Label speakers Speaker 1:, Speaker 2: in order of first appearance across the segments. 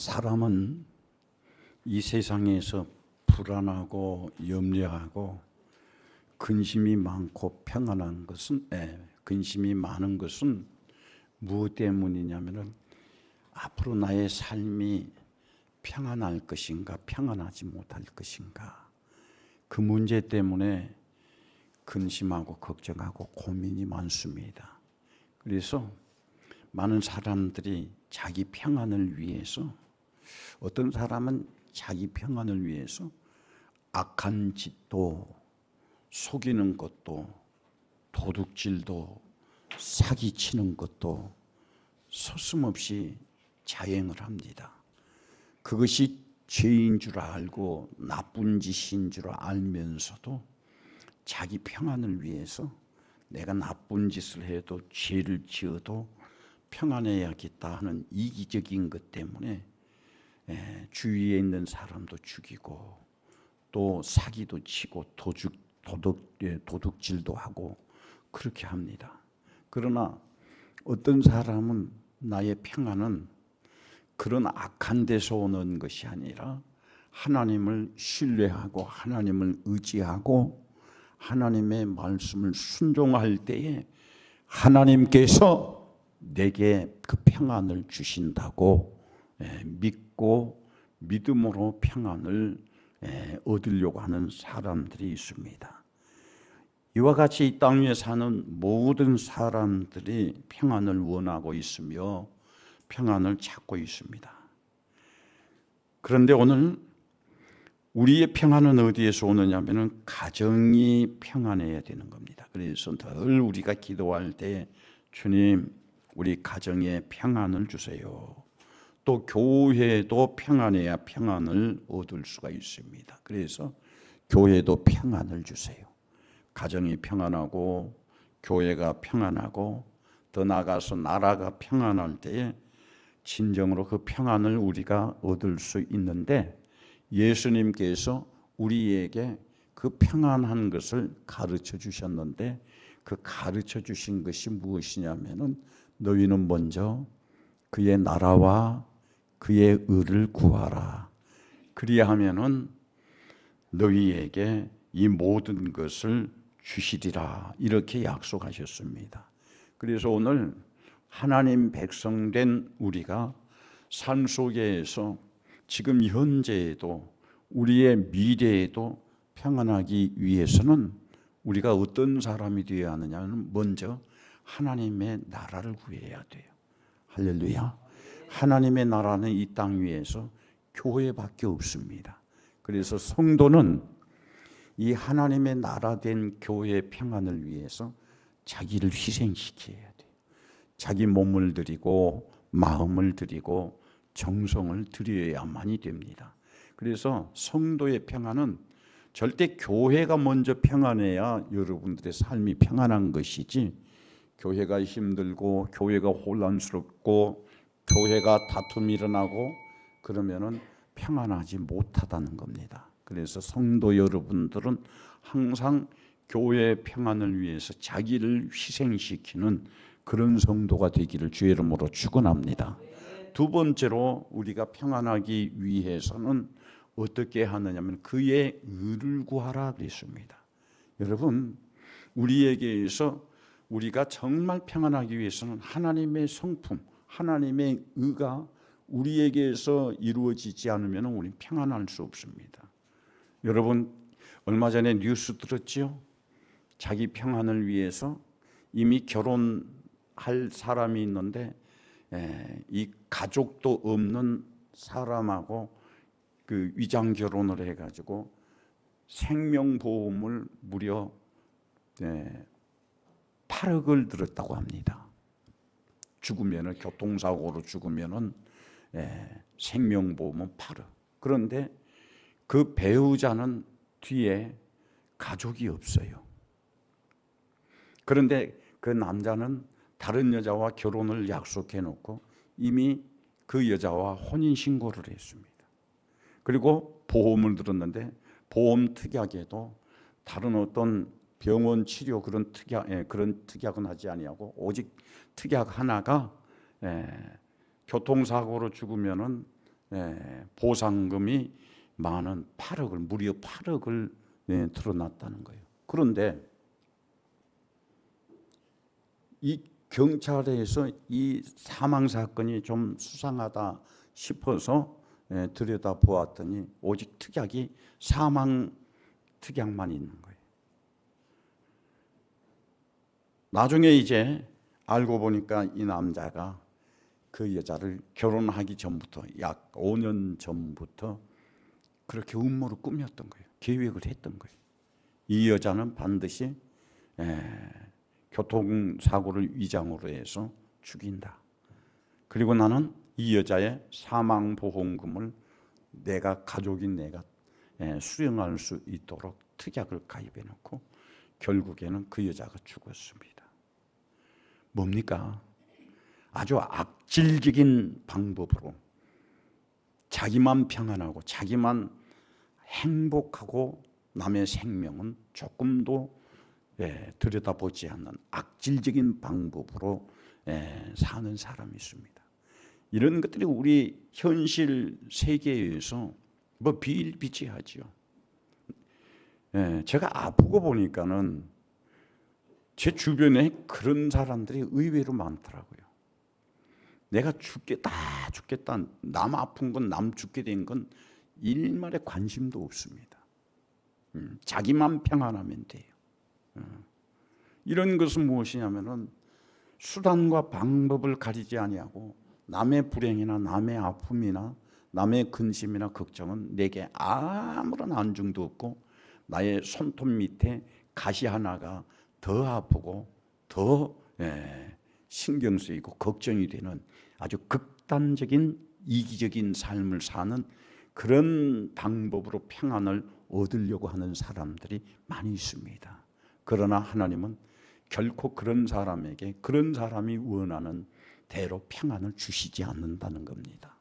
Speaker 1: 사람은 이 세상에서 불안하고 염려하고 근심이 많고 평안한 것은 근심이 많은 것은 무엇 때문이냐면은 앞으로 나의 삶이 평안할 것인가 평안하지 못할 것인가 그 문제 때문에 근심하고 걱정하고 고민이 많습니다. 그래서 많은 사람들이 자기 평안을 위해서 어떤 사람은 자기 평안을 위해서 악한 짓도 속이는 것도 도둑질도 사기치는 것도 서슴없이 자행을 합니다. 그것이 죄인 줄 알고 나쁜 짓인 줄 알면서도 자기 평안을 위해서 내가 나쁜 짓을 해도 죄를 지어도 평안해야겠다 하는 이기적인 것 때문에 주위에 있는 사람도 죽이고 또 사기도 치고 도둑질도 하고 그렇게 합니다. 그러나 어떤 사람은 나의 평안은 그런 악한 데서 오는 것이 아니라 하나님을 신뢰하고 하나님을 의지하고 하나님의 말씀을 순종할 때에 하나님께서 내게 그 평안을 주신다고 믿고 믿음으로 평안을 얻으려고 하는 사람들이 있습니다. 이와 같이 이 땅 위에 사는 모든 사람들이 평안을 원하고 있으며 평안을 찾고 있습니다. 그런데 오늘 우리의 평안은 어디에서 오느냐면 가정이 평안해야 되는 겁니다. 그래서 늘 우리가 기도할 때 주님 우리 가정에 평안을 주세요. 또 교회도 평안해야 평안을 얻을 수가 있습니다. 그래서 교회도 평안을 주세요. 가정이 평안하고 교회가 평안하고 더 나아가서 나라가 평안할 때에 진정으로 그 평안을 우리가 얻을 수 있는데 예수님께서 우리에게 그 평안한 것을 가르쳐 주셨는데 그 가르쳐 주신 것이 무엇이냐면은 너희는 먼저 그의 나라와 그의 의를 구하라. 그리하면은 너희에게 이 모든 것을 주시리라. 이렇게 약속하셨습니다. 그래서 오늘 하나님 백성된 우리가 삶 속에서 지금 현재에도 우리의 미래에도 평안하기 위해서는 우리가 어떤 사람이 되어야 하느냐는 먼저 하나님의 나라를 구해야 돼요. 할렐루야. 하나님의 나라는 이 땅 위에서 교회밖에 없습니다. 그래서 성도는 이 하나님의 나라 된 교회의 평안을 위해서 자기를 희생시켜야 돼요. 자기 몸을 드리고 마음을 드리고 정성을 드려야만이 됩니다. 그래서 성도의 평안은 절대 교회가 먼저 평안해야 여러분들의 삶이 평안한 것이지 교회가 힘들고 교회가 혼란스럽고 교회가 다툼이 일어나고 그러면은 평안하지 못하다는 겁니다. 그래서 성도 여러분들은 항상 교회의 평안을 위해서 자기를 희생시키는 그런 성도가 되기를 주의 이름으로 축원합니다. 두 번째로 우리가 평안하기 위해서는 어떻게 하느냐면 그의 의를 구하라 그랬습니다. 여러분 우리에게서 우리가 정말 평안하기 위해서는 하나님의 성품, 하나님의 의가 우리에게서 이루어지지 않으면 우리는 평안할 수 없습니다. 여러분 얼마 전에 뉴스 들었지요? 자기 평안을 위해서 이미 결혼할 사람이 있는데 이 가족도 없는 사람하고 그 위장 결혼을 해가지고 생명보험을 무려 8억을 들었다고 합니다. 죽으면은 교통사고로 죽으면은 생명보험은 8억. 그런데 그 배우자는 뒤에 가족이 없어요. 그런데 그 남자는 다른 여자와 결혼을 약속해 놓고 이미 그 여자와 혼인신고를 했습니다. 그리고 보험을 들었는데 보험 특약에도 다른 어떤 병원 치료 그런 특약은 하지 아니하고 오직 특약 하나가 교통사고로 죽으면은 보상금이 많은 8억을 무려 8억을 드러났다는 거예요. 그런데 이 경찰에서 이 사망 사건이 좀 수상하다 싶어서 들여다 보았더니 오직 특약이 사망 특약만 있는 거예요. 나중에 이제 알고 보니까 이 남자가 그 여자를 결혼하기 전부터 약 5년 전부터 그렇게 음모를 꾸몄던 거예요. 계획을 했던 거예요. 이 여자는 반드시 교통사고를 위장으로 해서 죽인다. 그리고 나는 이 여자의 사망보험금을 내가 가족인 내가 수령할 수 있도록 특약을 가입해 놓고 결국에는 그 여자가 죽었습니다. 뭡니까? 아주 악질적인 방법으로 자기만 평안하고 자기만 행복하고 남의 생명은 조금도 들여다보지 않는 악질적인 방법으로 사는 사람이 있습니다. 이런 것들이 우리 현실 세계에서 뭐 비일비재하죠. 제가 아프고 보니까는 제 주변에 그런 사람들이 의외로 많더라고요. 내가 죽겠다, 남 아픈 건, 남 죽게 된 건 일말의 관심도 없습니다. 자기만 평안하면 돼요. 이런 것은 무엇이냐면은 수단과 방법을 가리지 아니하고 남의 불행이나 남의 아픔이나 남의 근심이나 걱정은 내게 아무런 안중도 없고 나의 손톱 밑에 가시 하나가 더 아프고 더 신경 쓰이고 걱정이 되는 아주 극단적인 이기적인 삶을 사는 그런 방법으로 평안을 얻으려고 하는 사람들이 많이 있습니다. 그러나 하나님은 결코 그런 사람에게 그런 사람이 원하는 대로 평안을 주시지 않는다는 겁니다.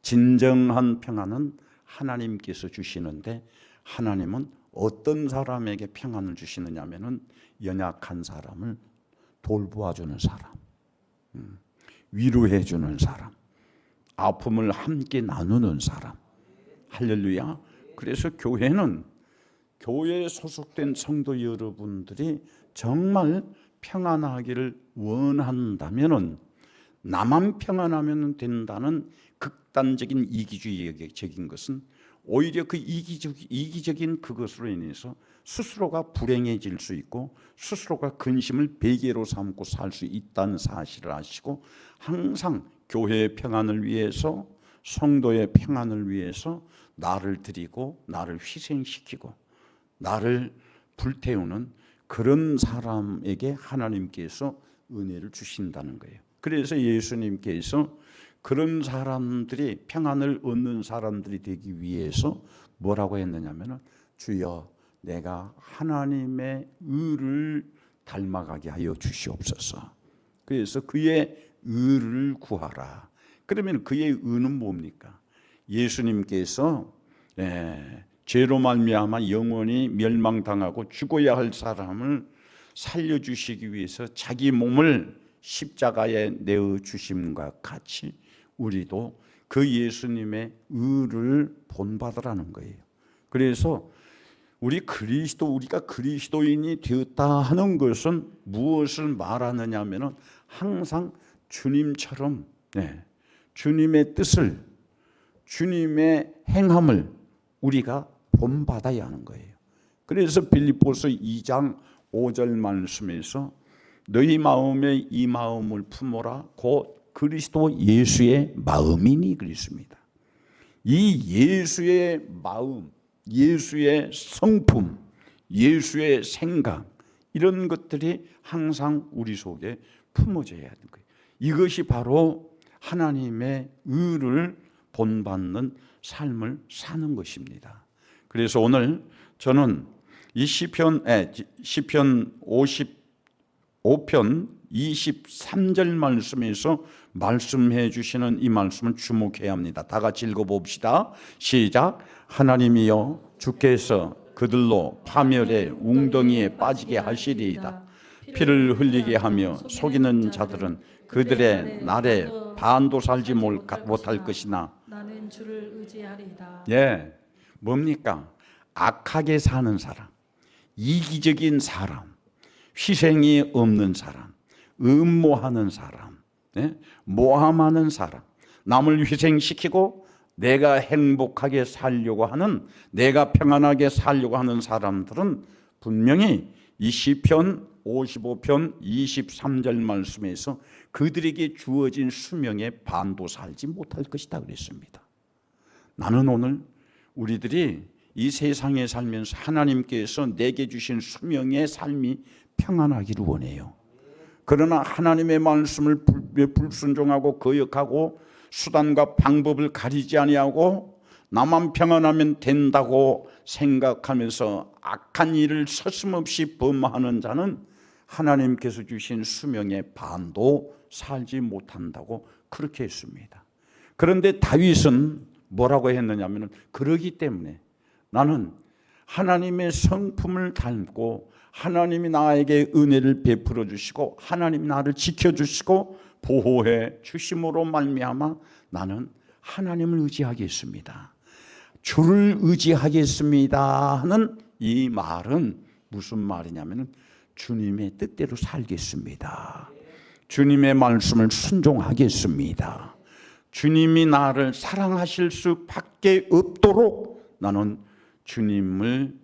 Speaker 1: 진정한 평안은 하나님께서 주시는데 하나님은 어떤 사람에게 평안을 주시느냐 하면은 연약한 사람을 돌보아주는 사람, 위로해주는 사람, 아픔을 함께 나누는 사람. 할렐루야. 그래서 교회는 교회에 소속된 성도 여러분들이 정말 평안하기를 원한다면은 나만 평안하면 된다는 극단적인 이기주의적인 것은 오히려 그 이기적인 그것으로 인해서 스스로가 불행해질 수 있고 스스로가 근심을 베개로 삼고 살 수 있다는 사실을 아시고 항상 교회의 평안을 위해서 성도의 평안을 위해서 나를 드리고 나를 희생시키고 나를 불태우는 그런 사람에게 하나님께서 은혜를 주신다는 거예요. 그래서 예수님께서 그런 사람들이 평안을 얻는 사람들이 되기 위해서 뭐라고 했느냐면은 주여 내가 하나님의 의를 닮아가게 하여 주시옵소서. 그래서 그의 의를 구하라. 그러면 그의 의는 뭡니까? 예수님께서 죄로 말미암아 영원히 멸망당하고 죽어야 할 사람을 살려주시기 위해서 자기 몸을 십자가에 내어 주심과 같이 우리도 그 예수님의 의를 본받으라는 거예요. 그래서 우리가 그리스도인이 되었다 하는 것은 무엇을 말하느냐 하면은 항상 주님처럼 주님의 뜻을 주님의 행함을 우리가 본받아야 하는 거예요. 그래서 빌립보서 2장 5절 말씀에서 너희 마음에 이 마음을 품어라 곧 그리스도 예수의 마음이니 그랬습니다. 이 예수의 마음, 예수의 성품, 예수의 생각 이런 것들이 항상 우리 속에 품어져야 하는 거예요. 이것이 바로 하나님의 의를 본받는 삶을 사는 것입니다. 그래서 오늘 저는 이 시편 55편 23절 말씀에서 말씀해 주시는 이 말씀을 주목해야 합니다. 다 같이 읽어봅시다. 시작. 하나님이여 주께서 그들로 파멸의 웅덩이에 빠지게 하시리이다. 피를 흘리게 하며 속이는 자들은 그들의 날에 반도 살지 못할 것이나
Speaker 2: 나는 주를 의지하리이다.
Speaker 1: 예, 뭡니까? 악하게 사는 사람, 이기적인 사람, 희생이 없는 사람, 음모하는 사람, 예? 모함하는 사람, 남을 희생시키고 내가 행복하게 살려고 하는, 내가 평안하게 살려고 하는 사람들은 분명히 이 시편 55편 23절 말씀에서 그들에게 주어진 수명의 반도 살지 못할 것이다 그랬습니다. 나는 오늘 우리들이 이 세상에 살면서 하나님께서 내게 주신 수명의 삶이 평안하기를 원해요. 그러나 하나님의 말씀을 불순종하고 거역하고 수단과 방법을 가리지 아니하고 나만 평안하면 된다고 생각하면서 악한 일을 서슴없이 범하는 자는 하나님께서 주신 수명의 반도 살지 못한다고 그렇게 했습니다. 그런데 다윗은 뭐라고 했느냐면, 그러기 때문에 나는 하나님의 성품을 닮고 하나님이 나에게 은혜를 베풀어 주시고 하나님이 나를 지켜주시고 보호해 주심으로 말미암아 나는 하나님을 의지하겠습니다, 주를 의지하겠습니다 하는 이 말은 무슨 말이냐면, 주님의 뜻대로 살겠습니다, 주님의 말씀을 순종하겠습니다, 주님이 나를 사랑하실 수밖에 없도록 나는 주님을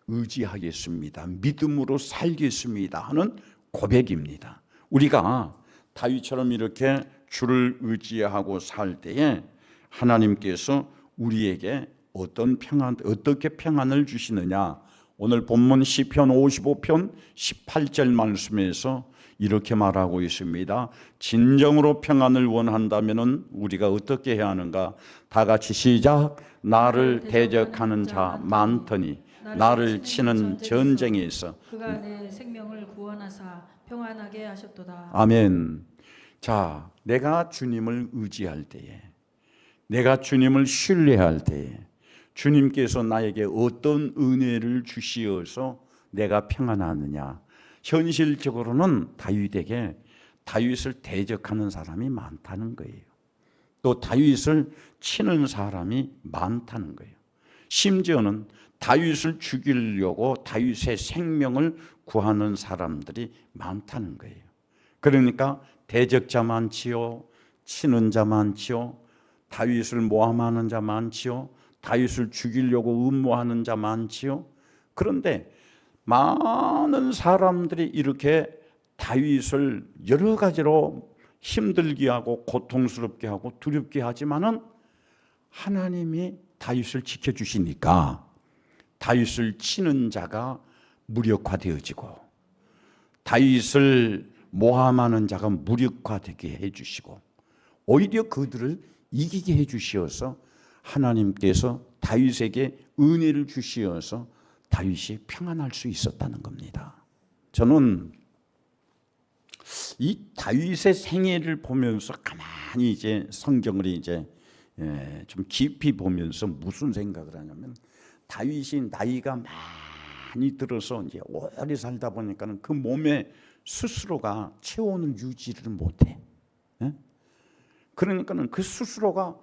Speaker 1: 의지하겠습니다, 믿음으로 살겠습니다 하는 고백입니다. 우리가 다윗처럼 이렇게 주를 의지하고 살 때에 하나님께서 우리에게 어떻게 평안을 주시느냐, 오늘 본문 시편 55편 18절 말씀에서 이렇게 말하고 있습니다. 진정으로 평안을 원한다면 우리가 어떻게 해야 하는가? 다 같이 시작. 나를 대적하는 자 많더니 나를 치는 전쟁에서
Speaker 2: 그가 내 생명을 구원하사 평안하게 하셨도다.
Speaker 1: 아멘. 자, 내가 주님을 의지할 때에, 내가 주님을 신뢰할 때에 주님께서 나에게 어떤 은혜를 주시어서 내가 평안하느냐? 현실적으로는 다윗을 대적하는 사람이 많다는 거예요. 또 다윗을 치는 사람이 많다는 거예요. 심지어는 다윗을 죽이려고 다윗의 생명을 구하는 사람들이 많다는 거예요. 그러니까 대적자 많지요, 치는 자 많지요, 다윗을 모함하는 자 많지요, 다윗을 죽이려고 음모하는 자 많지요. 그런데 많은 사람들이 이렇게 다윗을 여러 가지로 힘들게 하고 고통스럽게 하고 두렵게 하지만은 하나님이 다윗을 지켜주시니까 다윗을 치는 자가 무력화되어지고 다윗을 모함하는 자가 무력화되게 해주시고 오히려 그들을 이기게 해주시어서 하나님께서 다윗에게 은혜를 주시어서 다윗이 평안할 수 있었다는 겁니다. 저는 이 다윗의 생애를 보면서 가만히 이제 성경을 이제 좀 깊이 보면서 무슨 생각을 하냐면, 다윗이 나이가 많이 들어서 이제 오래 살다 보니까는 그 몸에 스스로가 체온을 유지를 못해. 그러니까는 그 스스로가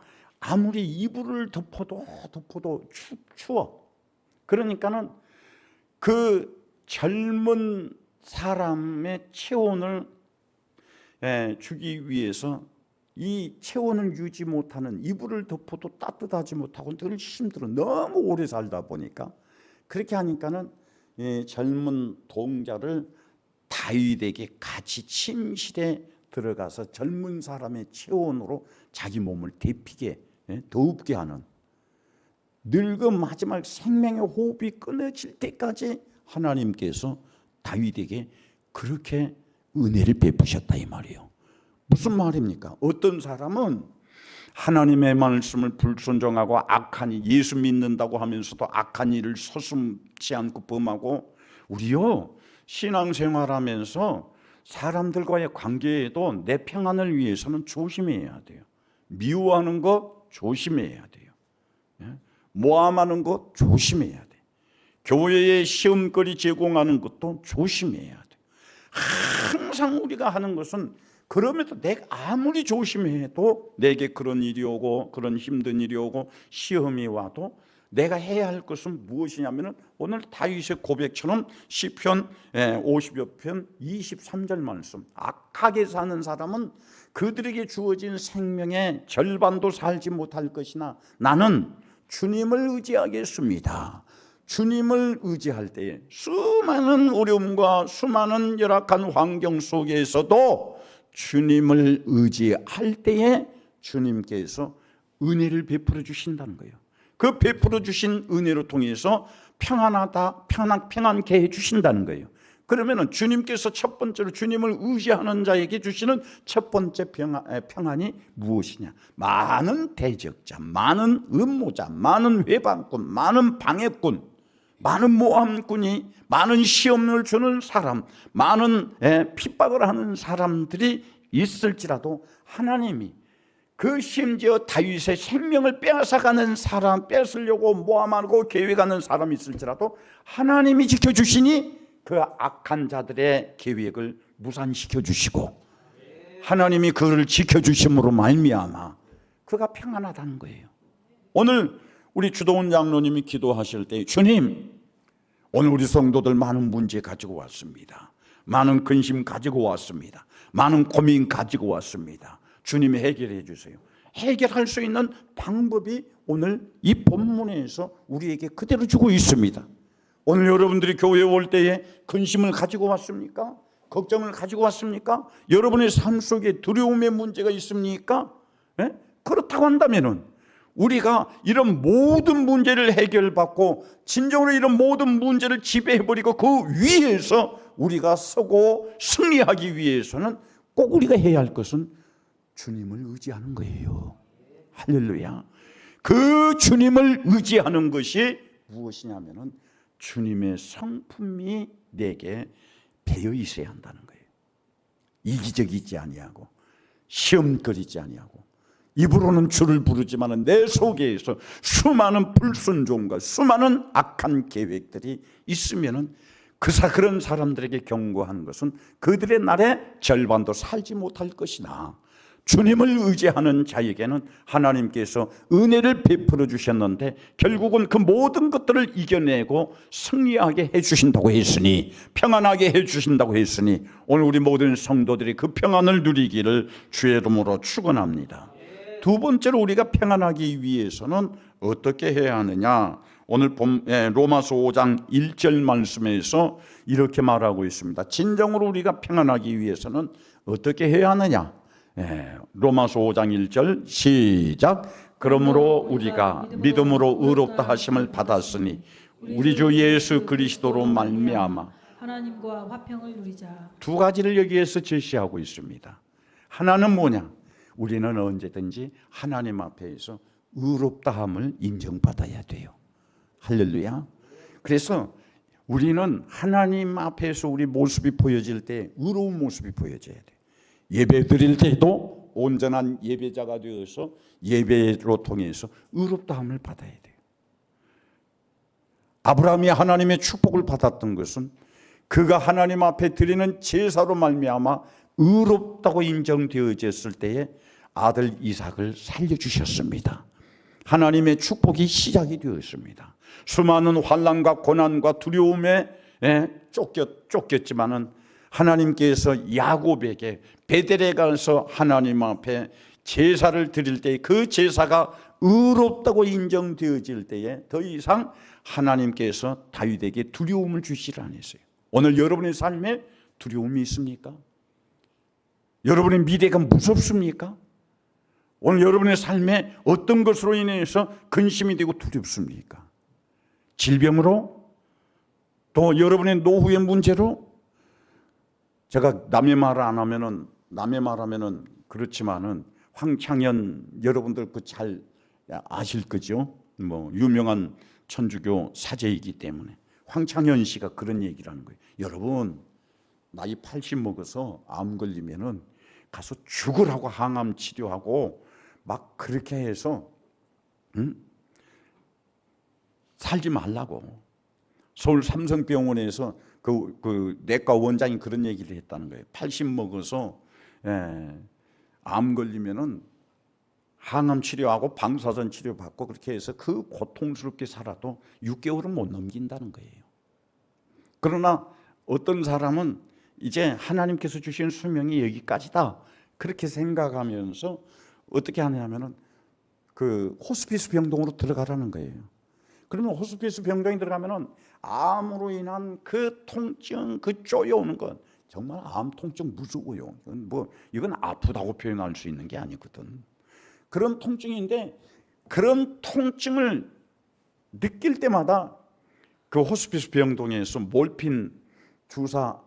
Speaker 1: 아무리 이불을 덮어도 추워. 그러니까는 그 젊은 사람의 체온을 주기 위해서 이 체온을 유지 못하는, 이불을 덮어도 따뜻하지 못하고 늘 힘들어. 너무 오래 살다 보니까 그렇게 하니까는 젊은 동자를 다윗에게 같이 침실에 들어가서 젊은 사람의 체온으로 자기 몸을 데피게, 더웁게 하는, 늙어 마지막 생명의 호흡이 끊어질 때까지 하나님께서 다윗에게 그렇게 은혜를 베푸셨다 이 말이에요. 무슨 말입니까? 어떤 사람은 하나님의 말씀을 불순종하고 악한 일, 예수 믿는다고 하면서도 악한 일을 서슴지 않고 범하고, 우리요 신앙생활하면서 사람들과의 관계에도 내 평안을 위해서는 조심해야 돼요. 미워하는 것 조심해야 돼요. 모함하는 것 조심해야 돼요. 교회에 시험거리 제공하는 것도 조심해야 돼요. 항상 우리가 하는 것은 그럼에도 내가 아무리 조심해도 내게 그런 일이 오고 그런 힘든 일이 오고 시험이 와도 내가 해야 할 것은 무엇이냐면은 오늘 다윗의 고백처럼 시편 50여 편 23절 말씀, 악하게 사는 사람은 그들에게 주어진 생명의 절반도 살지 못할 것이나 나는 주님을 의지하겠습니다. 주님을 의지할 때에 수많은 어려움과 수많은 열악한 환경 속에서도 주님을 의지할 때에 주님께서 은혜를 베풀어 주신다는 거예요. 그 베풀어 주신 은혜로 통해서 평안케 해 주신다는 거예요. 그러면은 주님께서 첫 번째로 주님을 의지하는 자에게 주시는 첫 번째 평안이 무엇이냐? 많은 대적자, 많은 음모자, 많은 회방꾼, 많은 방해꾼, 많은 모함꾼이, 많은 시험을 주는 사람, 많은 핍박을 하는 사람들이 있을지라도 하나님이 그 심지어 다윗의 생명을 빼앗아가는 사람, 뺏으려고 모함하고 계획하는 사람이 있을지라도 하나님이 지켜주시니 그 악한 자들의 계획을 무산시켜 주시고 하나님이 그를 지켜주심으로 말미암아 그가 평안하다는 거예요. 오늘 우리 주동훈 장로님이 기도하실 때 주님, 오늘 우리 성도들 많은 문제 가지고 왔습니다. 많은 근심 가지고 왔습니다. 많은 고민 가지고 왔습니다. 주님이 해결해 주세요. 해결할 수 있는 방법이 오늘 이 본문에서 우리에게 그대로 주고 있습니다. 오늘 여러분들이 교회에 올 때에 근심을 가지고 왔습니까? 걱정을 가지고 왔습니까? 여러분의 삶 속에 두려움의 문제가 있습니까? 그렇다고 한다면은 우리가 이런 모든 문제를 해결받고 진정으로 이런 모든 문제를 지배해버리고 그 위에서 우리가 서고 승리하기 위해서는 꼭 우리가 해야 할 것은 주님을 의지하는 거예요. 할렐루야. 그 주님을 의지하는 것이 무엇이냐면은 주님의 성품이 내게 배어 있어야 한다는 거예요. 이기적이지 아니하고 시험거리지 아니하고 입으로는 주를 부르지만 내 속에서 수많은 불순종과 수많은 악한 계획들이 있으면은 그런 사람들에게 경고하는 것은 그들의 날에 절반도 살지 못할 것이나 주님을 의지하는 자에게는 하나님께서 은혜를 베풀어 주셨는데 결국은 그 모든 것들을 이겨내고 승리하게 해주신다고 했으니, 평안하게 해주신다고 했으니 오늘 우리 모든 성도들이 그 평안을 누리기를 주의 이름으로 축원합니다. 두 번째로 우리가 평안하기 위해서는 어떻게 해야 하느냐? 오늘 로마서 5장 1절 말씀에서 이렇게 말하고 있습니다. 진정으로 우리가 평안하기 위해서는 어떻게 해야 하느냐? 로마서 5장 1절 시작. 그러므로 우리가 믿음으로 의롭다 하심을 받았으니 우리 주 예수 그리스도로 말미암아
Speaker 2: 하나님과 화평을 누리자.
Speaker 1: 두 가지를 여기에서 제시하고 있습니다. 하나는 뭐냐? 우리는 언제든지 하나님 앞에서 의롭다함을 인정받아야 돼요. 할렐루야. 그래서 우리는 하나님 앞에서 우리 모습이 보여질 때 의로운 모습이 보여져야 돼요. 예배 드릴 때도 온전한 예배자가 되어서 예배로 통해서 의롭다함을 받아야 돼요. 아브라함이 하나님의 축복을 받았던 것은 그가 하나님 앞에 드리는 제사로 말미암아 의롭다고 인정되어졌을 때에 아들 이삭을 살려주셨습니다. 하나님의 축복이 시작이 되었습니다. 수많은 환난과 고난과 두려움에 쫓겼지만은 하나님께서 야곱에게 베델에 가서 하나님 앞에 제사를 드릴 때 그 제사가 의롭다고 인정되어질 때에 더 이상 하나님께서 다윗에게 두려움을 주시지 않으세요. 오늘 여러분의 삶에 두려움이 있습니까? 여러분의 미래가 무섭습니까? 오늘 여러분의 삶에 어떤 것으로 인해서 근심이 되고 두렵습니까? 질병으로? 또 여러분의 노후의 문제로? 제가 남의 말을 안 하면은, 남의 말 하면은 그렇지만은 황창현 여러분들 그 잘 아실 거죠? 뭐 유명한 천주교 사제이기 때문에 황창현 씨가 그런 얘기를 하는 거예요. 여러분, 나이 80 먹어서 암 걸리면은 가서 죽으라고 항암 치료하고 막 그렇게 해서 살지 말라고. 서울 삼성병원에서 그 내과 원장이 그런 얘기를 했다는 거예요. 80 먹어서 암 걸리면은 항암 치료하고 방사선 치료 받고 그렇게 해서 그 고통스럽게 살아도 6개월은 못 넘긴다는 거예요. 그러나 어떤 사람은 이제 하나님께서 주신 수명이 여기까지다 그렇게 생각하면서 어떻게 하냐면은 그 호스피스 병동으로 들어가라는 거예요. 그러면 호스피스 병동에 들어가면은 암으로 인한 그 통증, 그 쪼여오는 건 정말 암 통증 무서워요. 이건 아프다고 표현할 수 있는 게 아니거든. 그런 통증인데 그런 통증을 느낄 때마다 그 호스피스 병동에서 몰핀 주사를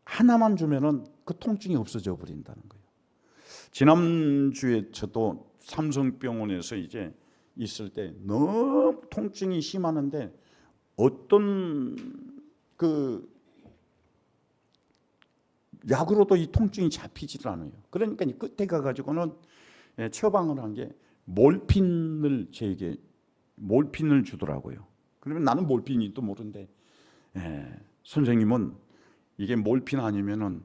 Speaker 1: 하나만 주면은 그 통증이 없어져 버린다는 거예요. 지난주에 저도 삼성병원에서 이제 있을 때 너무 통증이 심하는데 어떤 그 약으로도 이 통증이 잡히질 않아요. 그러니까 끝에 가가지고는 처방을 한 게 몰핀을 제게 몰핀을 주더라고요. 그러면 나는 몰핀이 또 모르는데 선생님은 이게 몰핀 아니면은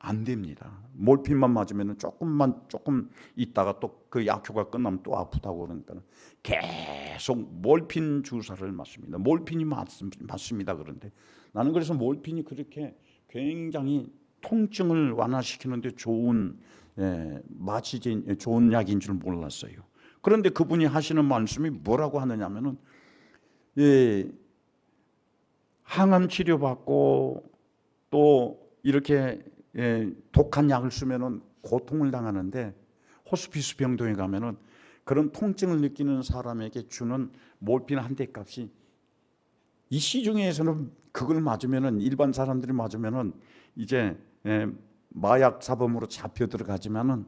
Speaker 1: 안 됩니다. 몰핀만 맞으면은 조금 있다가 또 그 약효가 끝나면 또 아프다고 그러니까 계속 몰핀 주사를 맞습니다. 몰핀이 맞습니다. 그런데 나는 그래서 몰핀이 그렇게 굉장히 통증을 완화시키는데 좋은 좋은 약인 줄 몰랐어요. 그런데 그분이 하시는 말씀이 뭐라고 하느냐면은 항암 치료 받고 또 이렇게 독한 약을 쓰면은 고통을 당하는데 호스피스 병동에 가면은 그런 통증을 느끼는 사람에게 주는 몰핀 한 대 값이 이 시중에서는 그걸 맞으면은 일반 사람들이 맞으면은 이제 마약 사범으로 잡혀 들어가지만은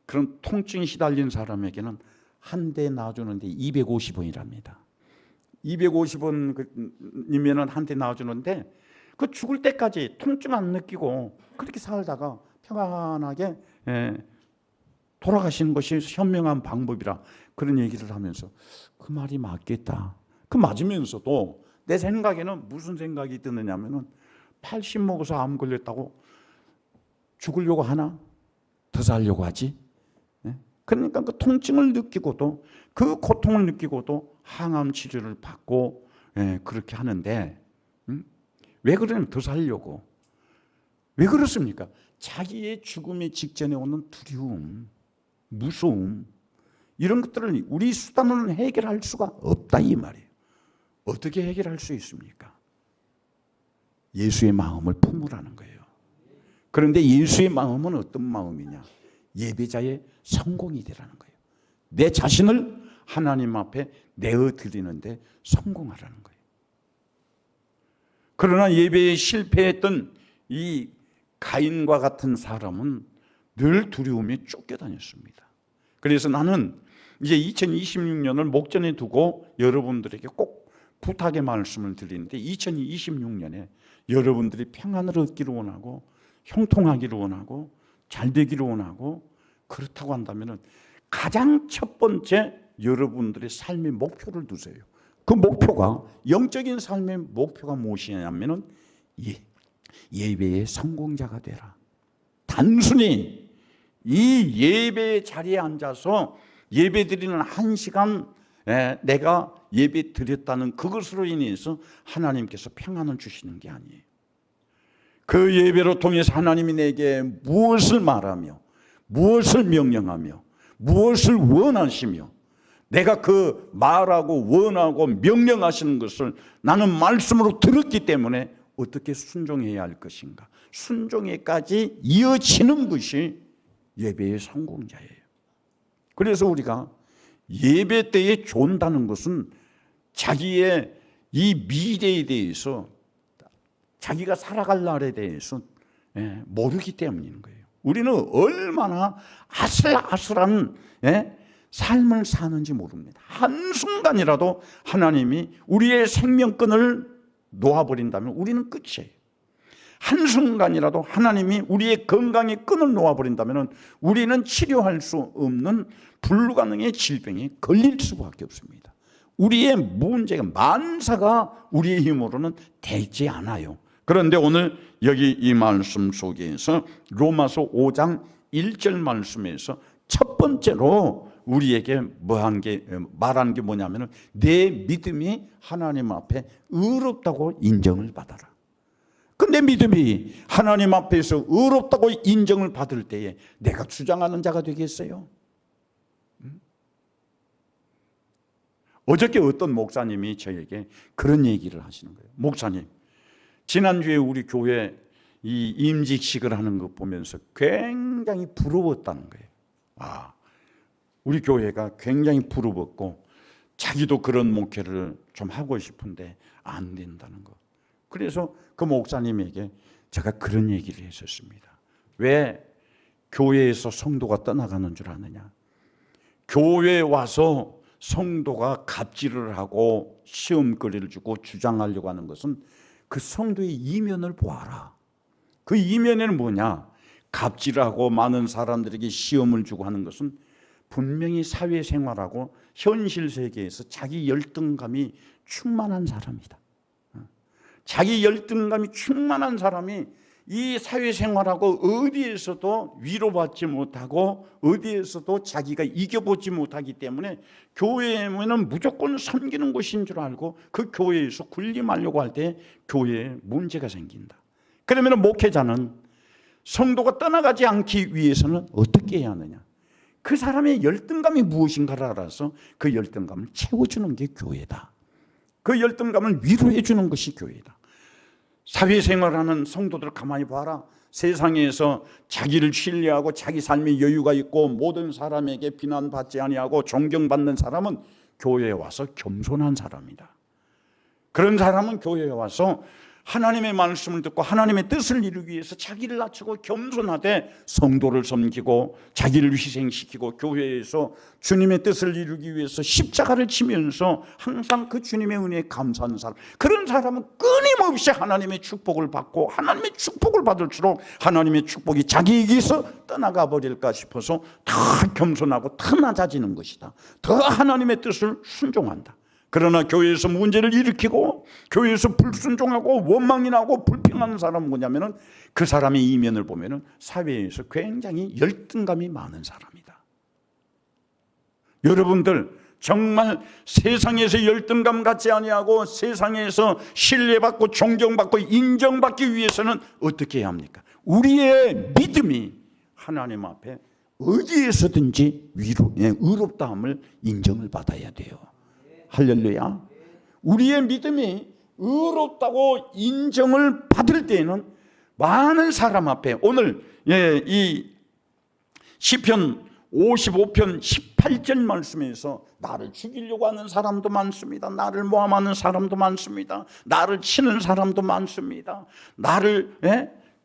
Speaker 1: 그런 통증이 시달린 사람에게는 한 대 놔주는데 250원이랍니다. 250원이면은 한 대 놔주는데 그 죽을 때까지 통증 안 느끼고 그렇게 살다가 평안하게 돌아가시는 것이 현명한 방법이라 그런 얘기를 하면서 그 말이 맞겠다. 그 맞으면서도 내 생각에는 무슨 생각이 드느냐면은 80 먹어서 암 걸렸다고 죽으려고 하나? 더 살려고 하지? 그러니까 그 통증을 느끼고도 그 고통을 느끼고도 항암 치료를 받고 그렇게 하는데 왜 그러냐면 더 살려고. 왜 그렇습니까? 자기의 죽음의 직전에 오는 두려움, 무서움 이런 것들을 우리 수단으로는 해결할 수가 없다 이 말이에요. 어떻게 해결할 수 있습니까? 예수의 마음을 품으라는 거예요. 그런데 예수의 마음은 어떤 마음이냐? 예배자의 성공이 되라는 거예요. 내 자신을 하나님 앞에 내어드리는데 성공하라는 거예요. 그러나 예배에 실패했던 이 가인과 같은 사람은 늘 두려움에 쫓겨다녔습니다. 그래서 나는 이제 2026년을 목전에 두고 여러분들에게 꼭 부탁의 말씀을 드리는데 2026년에 여러분들이 평안을 얻기를 원하고 형통하기를 원하고 잘 되기를 원하고 그렇다고 한다면 가장 첫 번째 여러분들의 삶의 목표를 두세요. 그 목표가 영적인 삶의 목표가 무엇이냐면 예배의 성공자가 되라. 단순히 이 예배의 자리에 앉아서 예배 드리는 1시간 내가 예배 드렸다는 그것으로 인해서 하나님께서 평안을 주시는 게 아니에요. 그 예배로 통해서 하나님이 내게 무엇을 말하며 무엇을 명령하며 무엇을 원하시며 내가 그 말하고 원하고 명령하시는 것을 나는 말씀으로 들었기 때문에 어떻게 순종해야 할 것인가. 순종에까지 이어지는 것이 예배의 성공자예요. 그래서 우리가 예배 때에 존다는 것은 자기의 이 미래에 대해서 자기가 살아갈 날에 대해서 모르기 때문인 거예요. 우리는 얼마나 아슬아슬한 삶을 사는지 모릅니다. 한순간이라도 하나님이 우리의 생명끈을 놓아버린다면 우리는 끝이에요. 한순간이라도 하나님이 우리의 건강의 끈을 놓아버린다면 우리는 치료할 수 없는 불가능의 질병에 걸릴 수밖에 없습니다. 우리의 문제가 만사가 우리의 힘으로는 되지 않아요. 그런데 오늘 여기 이 말씀 속에서 로마서 5장 1절 말씀에서 첫 번째로 우리에게 말한 게 뭐냐면은 내 믿음이 하나님 앞에 의롭다고 인정을 받아라. 그 내 믿음이 하나님 앞에서 의롭다고 인정을 받을 때에 내가 주장하는 자가 되겠어요? 어저께 어떤 목사님이 저에게 그런 얘기를 하시는 거예요. 목사님, 지난주에 우리 교회 이 임직식을 하는 거 보면서 굉장히 부러웠다는 거예요. 우리 교회가 굉장히 부러웠고 자기도 그런 목회를 좀 하고 싶은데 안 된다는 거. 그래서 그 목사님에게 제가 그런 얘기를 했었습니다. 왜 교회에서 성도가 떠나가는 줄 아느냐? 교회에 와서 성도가 갑질을 하고 시험거리를 주고 주장하려고 하는 것은 그 성도의 이면을 보아라. 그 이면에는 뭐냐? 갑질하고 많은 사람들에게 시험을 주고 하는 것은 분명히 사회생활하고 현실 세계에서 자기 열등감이 충만한 사람이다. 자기 열등감이 충만한 사람이 이 사회생활하고 어디에서도 위로받지 못하고 어디에서도 자기가 이겨보지 못하기 때문에 교회는 무조건 섬기는 곳인 줄 알고 그 교회에서 군림하려고 할 때 교회에 문제가 생긴다. 그러면 목회자는 성도가 떠나가지 않기 위해서는 어떻게 해야 하느냐? 그 사람의 열등감이 무엇인가를 알아서 그 열등감을 채워주는 게 교회다. 그 열등감을 위로해 주는 것이 교회다. 사회생활하는 성도들 가만히 봐라. 세상에서 자기를 신뢰하고 자기 삶의 여유가 있고 모든 사람에게 비난받지 아니하고 존경받는 사람은 교회에 와서 겸손한 사람이다. 그런 사람은 교회에 와서 하나님의 말씀을 듣고 하나님의 뜻을 이루기 위해서 자기를 낮추고 겸손하되 성도를 섬기고 자기를 희생시키고 교회에서 주님의 뜻을 이루기 위해서 십자가를 치면서 항상 그 주님의 은혜에 감사하는 사람, 그런 사람은 끊임없이 하나님의 축복을 받고 하나님의 축복을 받을수록 하나님의 축복이 자기에게서 떠나가 버릴까 싶어서 더 겸손하고 더 낮아지는 것이다. 더 하나님의 뜻을 순종한다. 그러나 교회에서 문제를 일으키고 교회에서 불순종하고 원망이 나고 불평하는 사람은 뭐냐면은 그 사람의 이면을 보면은 사회에서 굉장히 열등감이 많은 사람이다. 여러분들 정말 세상에서 열등감 갖지 아니하고 세상에서 신뢰받고 존경받고 인정받기 위해서는 어떻게 해야 합니까? 우리의 믿음이 하나님 앞에 어디에서든지 의롭다함을 인정을 받아야 돼요. 할렐루야. 우리의 믿음이 의롭다고 인정을 받을 때에는 많은 사람 앞에 오늘 이 시편 55편 18절 말씀에서 나를 죽이려고 하는 사람도 많습니다. 나를 모함하는 사람도 많습니다. 나를 치는 사람도 많습니다. 나를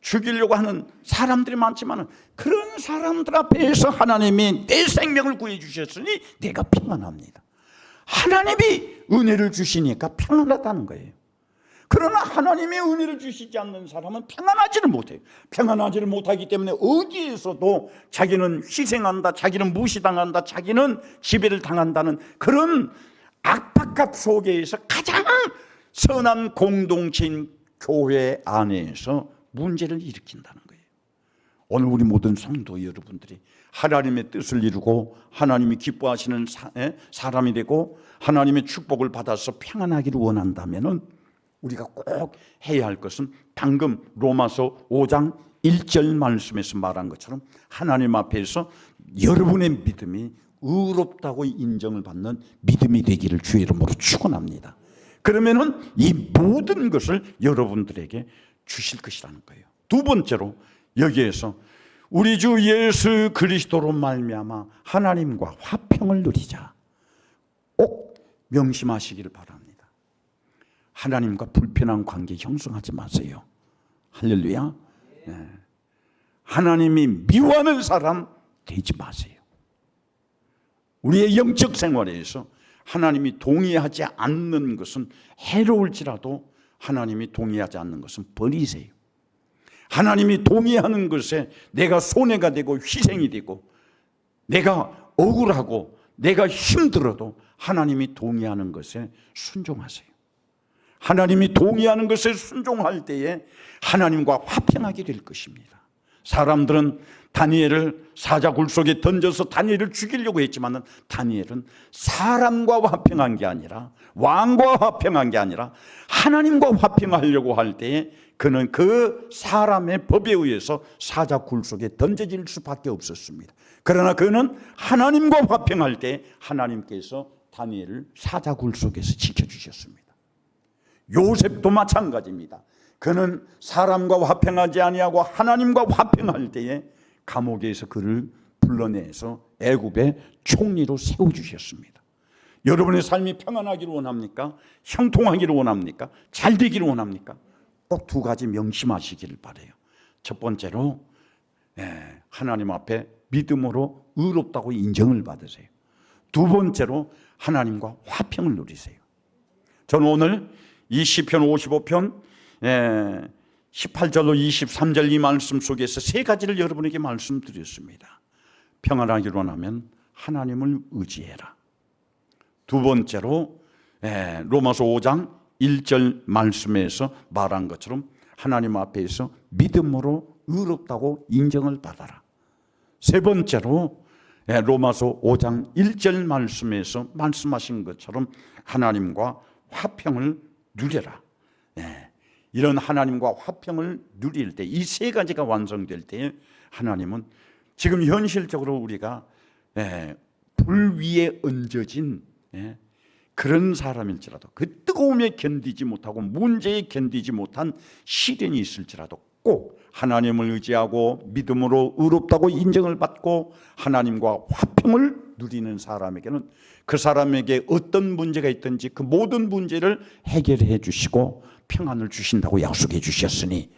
Speaker 1: 죽이려고 하는 사람들이 많지만 그런 사람들 앞에서 하나님이 내 생명을 구해 주셨으니 내가 평안합니다. 하나님이 은혜를 주시니까 평안하다는 거예요. 그러나 하나님의 은혜를 주시지 않는 사람은 평안하지를 못해요. 평안하지를 못하기 때문에 어디에서도 자기는 희생한다, 자기는 무시당한다, 자기는 지배를 당한다는 그런 압박감 속에서 가장 선한 공동체인 교회 안에서 문제를 일으킨다는 거예요. 오늘 우리 모든 성도 여러분들이 하나님의 뜻을 이루고 하나님이 기뻐하시는 사람이 되고 하나님의 축복을 받아서 평안하기를 원한다면 우리가 꼭 해야 할 것은 방금 로마서 5장 1절 말씀에서 말한 것처럼 하나님 앞에서 여러분의 믿음이 의롭다고 인정을 받는 믿음이 되기를 주의 이름으로 축원합니다. 그러면은 이 모든 것을 여러분들에게 주실 것이라는 거예요. 두 번째로 여기에서 우리 주 예수 그리스도로 말미암아 하나님과 화평을 누리자. 꼭 명심하시기를 바랍니다. 하나님과 불편한 관계 형성하지 마세요. 할렐루야. 네. 하나님이 미워하는 사람 되지 마세요. 우리의 영적 생활에서 하나님이 동의하지 않는 것은 해로울지라도 하나님이 동의하지 않는 것은 버리세요. 하나님이 동의하는 것에 내가 손해가 되고 희생이 되고 내가 억울하고 내가 힘들어도 하나님이 동의하는 것에 순종하세요. 하나님이 동의하는 것에 순종할 때에 하나님과 화평하게 될 것입니다. 사람들은 다니엘을 사자굴 속에 던져서 다니엘을 죽이려고 했지만 다니엘은 사람과 화평한 게 아니라, 왕과 화평한 게 아니라 하나님과 화평하려고 할 때에 그는 그 사람의 법에 의해서 사자굴 속에 던져질 수밖에 없었습니다. 그러나 그는 하나님과 화평할 때 하나님께서 다니엘을 사자굴 속에서 지켜주셨습니다. 요셉도 마찬가지입니다. 그는 사람과 화평하지 아니하고 하나님과 화평할 때에 감옥에서 그를 불러내서 애굽의 총리로 세워주셨습니다. 여러분의 삶이 평안하기를 원합니까? 형통하기를 원합니까? 잘 되기를 원합니까? 꼭 두 가지 명심하시기를 바라요. 첫 번째로 하나님 앞에 믿음으로 의롭다고 인정을 받으세요. 두 번째로 하나님과 화평을 누리세요. 저는 오늘 이 시편 55편 18절로 23절 이 말씀 속에서 세 가지를 여러분에게 말씀드렸습니다. 평안하기를 원하면 하나님을 의지해라. 두 번째로 로마서 5장 1절 말씀에서 말한 것처럼 하나님 앞에서 믿음으로 의롭다고 인정을 받아라. 세 번째로 로마서 5장 1절 말씀에서 말씀하신 것처럼 하나님과 화평을 누려라. 이런 하나님과 화평을 누릴 때, 이 세 가지가 완성될 때 하나님은 지금 현실적으로 우리가 불 위에 얹어진 그런 사람일지라도, 그 뜨거움에 견디지 못하고 문제에 견디지 못한 시련이 있을지라도 꼭 하나님을 의지하고 믿음으로 의롭다고 인정을 받고 하나님과 화평을 누리는 사람에게는 그 사람에게 어떤 문제가 있든지 그 모든 문제를 해결해 주시고 평안을 주신다고 약속해 주셨으니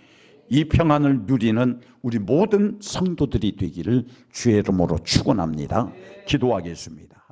Speaker 1: 이 평안을 누리는 우리 모든 성도들이 되기를 주의 이름으로 축원합니다. 기도하겠습니다.